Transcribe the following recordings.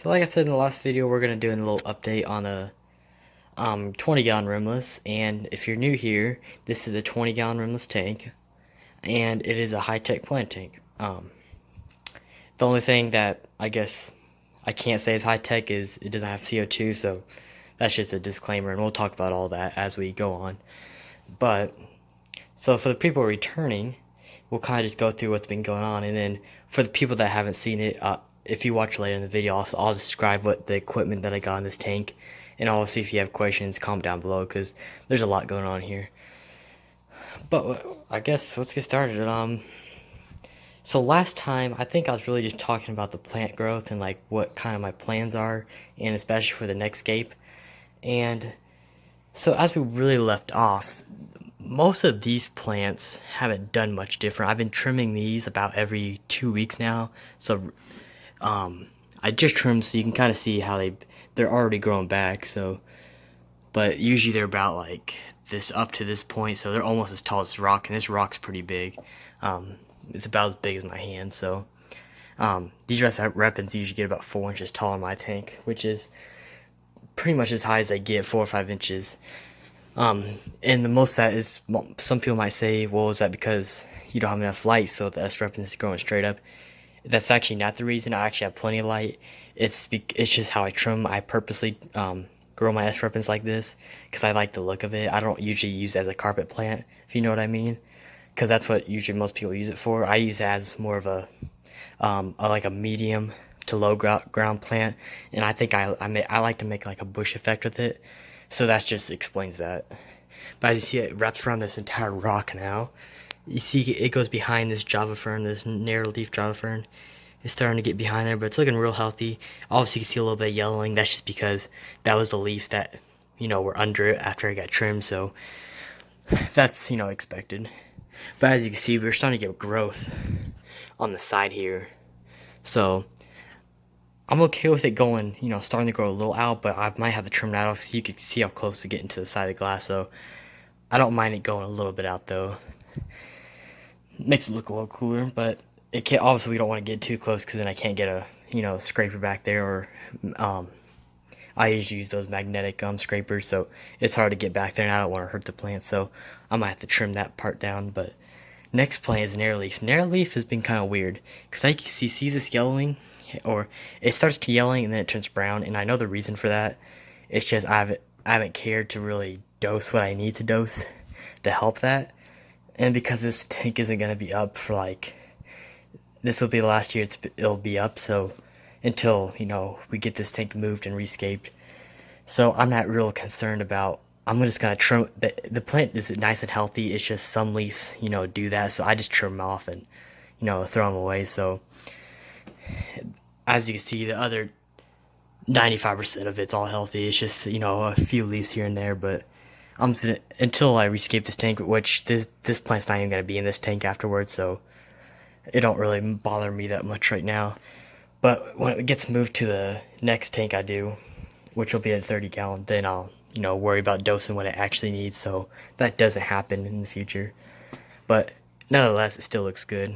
So like I said in the last video, we're going to do a little update on a 20-gallon rimless. And if you're new here, this is a 20-gallon rimless tank, and it is a high-tech plant tank. The only thing that I guess I can't say is high-tech is it doesn't have CO2, so that's just a disclaimer, and we'll talk about all that as we go on. But, so for the people returning, we'll kind of just go through what's been going on, and then for the people that haven't seen it, if you watch later in the video, I'll describe what the equipment that I got in this tank, and obviously if you have questions, comment down below, because there's a lot going on here. But I guess let's get started. So last time, I think I was really just talking about the plant growth and like what kind of my plans are, and especially for the next scape. And so as we really left off, most of these plants haven't done much different. I've been trimming these about every 2 weeks now. So I just trimmed so you can kind of see how they're already growing back. So, but usually they're about like this up to this point, so they're almost as tall as this rock, and this rock's pretty big. It's about as big as my hand. So these repens usually get about 4 inches tall in my tank, which is pretty much as high as they get, 4 or 5 inches. And the most of that is, some people might say, well, is that because you don't have enough light, so the S repens is growing straight up? That's actually not the reason. I actually have plenty of light. It's just how I trim. I purposely grow my S repens like this because I like the look of it. I don't usually use it as a carpet plant, if you know what I mean, because that's what usually most people use it for. I use it as more of a like a medium to low ground plant, and I think I like to make like a bush effect with it. So that just explains that. But as you see, it wraps around this entire rock now. You see it goes behind this Java fern, this narrow leaf Java fern. It's starting to get behind there, but it's looking real healthy. Obviously you can see a little bit of yellowing. That's just because that was the leaves that, were under it after I got trimmed, so that's, expected. But as you can see, we're starting to get growth on the side here. So I'm okay with it going, starting to grow a little out, but I might have to trim that off so you can see how close it's getting to the side of the glass. So I don't mind it going a little bit out though. It makes it look a little cooler, but it can't, obviously we don't want to get too close because then I can't get a, scraper back there, or I usually use those magnetic scrapers, so it's hard to get back there and I don't want to hurt the plant, so I might have to trim that part down. But next plant is an air leaf. An air leaf has been kind of weird because I can see this yellowing, or it starts to yelling and then it turns brown, and I know the reason for that. It's just I haven't cared to really dose what I need to dose to help that, and because this tank isn't gonna be up for like, this will be the last year it'll be up, so until we get this tank moved and rescaped. So I'm not real concerned about. I'm just gonna trim the plant is nice and healthy. It's just some leaves do that, so I just trim them off and throw them away. So as you can see, the other 95% of it's all healthy. It's just a few leaves here and there, but I'm just gonna, until I rescape this tank, which this plant's not even gonna be in this tank afterwards, so it don't really bother me that much right now. But when it gets moved to the next tank I do, which will be a 30-gallon, then I'll worry about dosing what it actually needs, so that doesn't happen in the future. But nonetheless, it still looks good.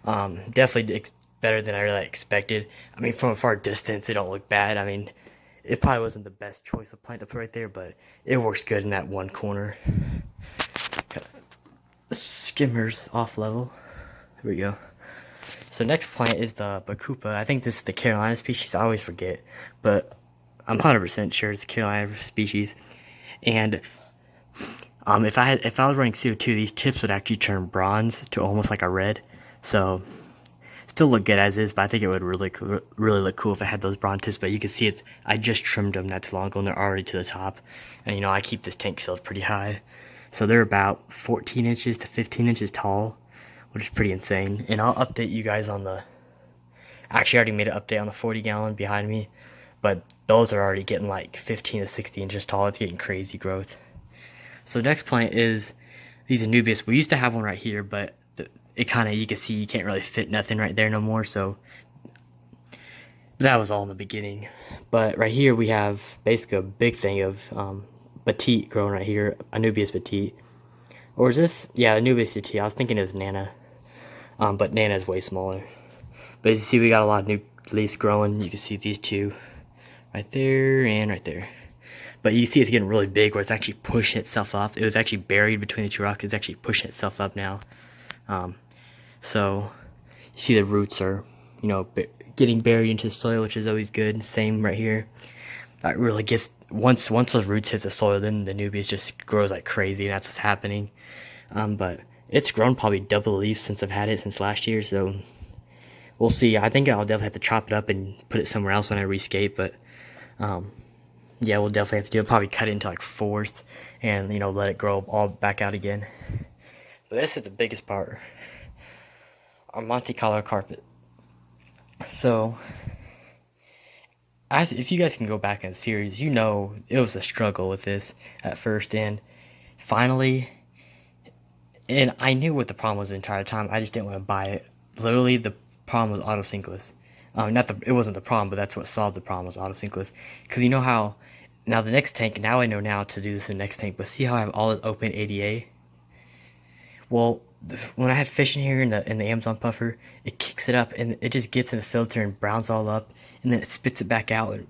Definitely better than I really expected. I mean, from a far distance, it don't look bad. I mean, it probably wasn't the best choice of plant to put right there, but it works good in that one corner. Skimmers off level. Here we go. So next plant is the Bakupa. I think this is the Carolina species. I always forget, but I'm 100% sure it's the Carolina species. And if I was running CO2, these tips would actually turn bronze to almost like a red. So still look good as is, but I think it would really look cool if I had those bronze tips. But you can see I just trimmed them not too long ago, and they're already to the top. And I keep this tank filled pretty high, so they're about 14 inches to 15 inches tall, which is pretty insane. And I'll update you guys on the. Actually, I already made an update on the 40-gallon behind me, but those are already getting like 15 to 60 inches tall. It's getting crazy growth. So next plant is these Anubias. We used to have one right here, but it kind of, you can see you can't really fit nothing right there no more. So that was all in the beginning. But right here we have basically a big thing of Petite growing right here, Anubias Petite. Or is this? Yeah, Anubias Petite. I was thinking it was Nana, but Nana is way smaller. But as you see, we got a lot of new at least growing. You can see these two right there and right there. But you see it's getting really big where it's actually pushing itself up. It was actually buried between the two rocks. It's actually pushing itself up now. So you see the roots are, getting buried into the soil, which is always good. Same right here. That really gets, once those roots hit the soil, then the Nubius just grows like crazy, and that's what's happening. But it's grown probably double the leaf since I've had it since last year, so we'll see. I think I'll definitely have to chop it up and put it somewhere else when I rescape, but yeah, we'll definitely have to do it. Probably cut it into like fourths and, let it grow all back out again. But this is the biggest part. Our Monte Carlo carpet. So, if you guys can go back in the series, it was a struggle with this at first, and finally, and I knew what the problem was the entire time. I just didn't want to buy it. Literally, the problem was autosynkless. It wasn't the problem, but that's what solved the problem was autosynkless. Because you know how, now the next tank, now I know now to do this in the next tank, but see how I have all this open ADA? Well, when I have fish in here in the Amazon puffer, it kicks it up and it just gets in the filter and browns all up, and then it spits it back out and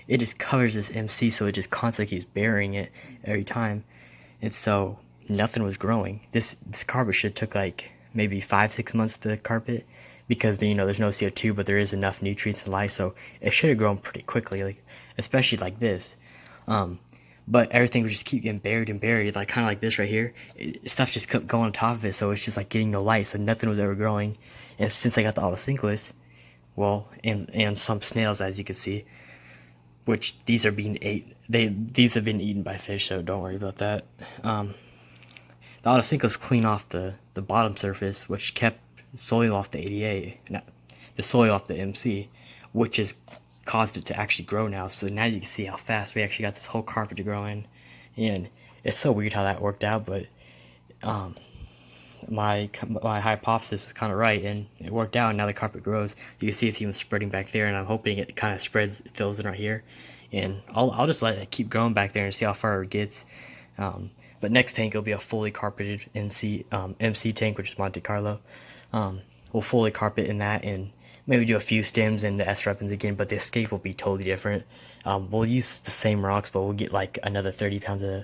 it just covers this MC, so it just constantly keeps burying it every time. And so nothing was growing. This carpet should took like maybe 5-6 months to carpet, because there's no CO2, but there is enough nutrients and life, so it should have grown pretty quickly, like especially like this. But everything would just keep getting buried and buried, like kind of like this right here. Stuff just kept going on top of it, so it's just like getting no light, so nothing was ever growing. And since I got the autosynkless, well, and some snails, as you can see, which these are being these have been eaten by fish, so don't worry about that. The autosynkless clean off the bottom surface, which kept soil off the ADA, not the soil off the MC, which has caused it to actually grow now. So now you can see how fast we actually got this whole carpet to grow in, and it's so weird how that worked out, but my hypothesis was kind of right, and it worked out, and now the carpet grows. You can see it's even spreading back there, and I'm hoping it kind of spreads, fills in right here, and I'll just let it keep growing back there and see how far it gets. But next tank will be a fully carpeted MC tank, which is Monte Carlo. We'll fully carpet in that, and maybe do a few stems and the S-Repins again, but the escape will be totally different. We'll use the same rocks, but we'll get like another 30 pounds of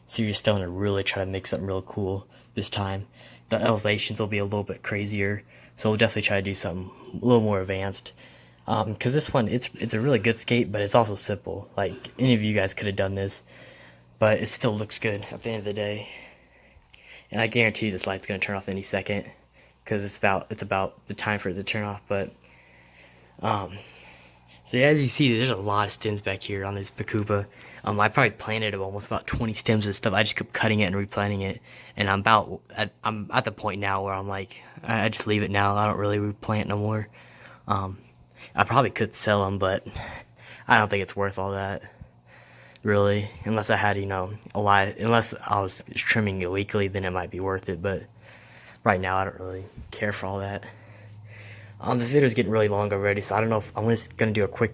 serious stone and really try to make something real cool this time. The elevations will be a little bit crazier, so we'll definitely try to do something a little more advanced. Because this one, it's a really good skate, but it's also simple. Like, any of you guys could have done this, but it still looks good at the end of the day. And I guarantee this light's going to turn off any second, because it's about the time for it to turn off. But so yeah, as you see, there's a lot of stems back here on this Bakuba. I probably planted almost about 20 stems and stuff. I just kept cutting it and replanting it, and I'm at the point now where I'm like, I just leave it now. I don't really replant no more. I probably could sell them, but I don't think it's worth all that, really, unless I had, unless I was trimming it weekly, then it might be worth it, but right now I don't really care for all that. This video is getting really long already, so I don't know if I'm just going to do a quick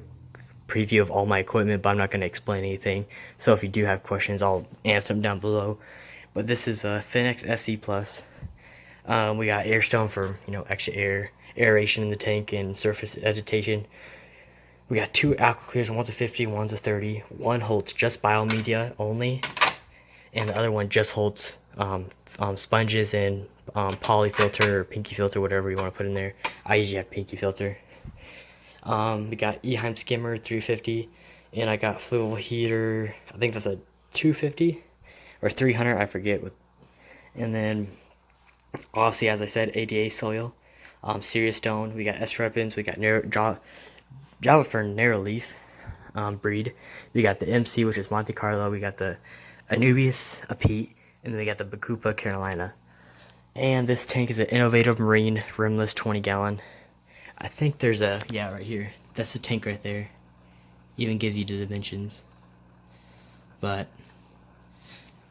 preview of all my equipment, but I'm not going to explain anything. So if you do have questions, I'll answer them down below. But this is a Finex SE Plus. We got Airstone for, extra aeration in the tank and surface agitation. We got 2 aqua clears, one's a 50, one's a 30. One holds just biomedia only, and the other one just holds sponges and poly filter or pinky filter, whatever you want to put in there. I usually have pinky filter. We got Eheim skimmer 350, and I got fluid heater, I think that's a 250 or 300, I forget. And then obviously, as I said, ADA soil, serious stone. We got S-Repins, we got Java Fern narrow leaf breed. We got the MC, which is Monte Carlo. We got the Anubias, a Pete, and then we got the Bakupa Carolina. And this tank is an Innovative Marine rimless 20-gallon. I think there's right here. That's the tank right there. Even gives you the dimensions. But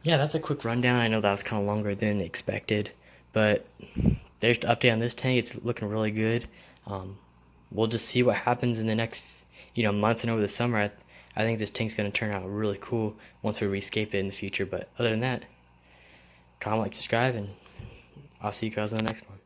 yeah, that's a quick rundown. I know that was kind of longer than expected, but there's the update on this tank. It's looking really good. We'll just see what happens in the next months and over the summer. I think this tank's going to turn out really cool once we rescape it in the future. But other than that, comment, like, subscribe, and I'll see you guys in the next one.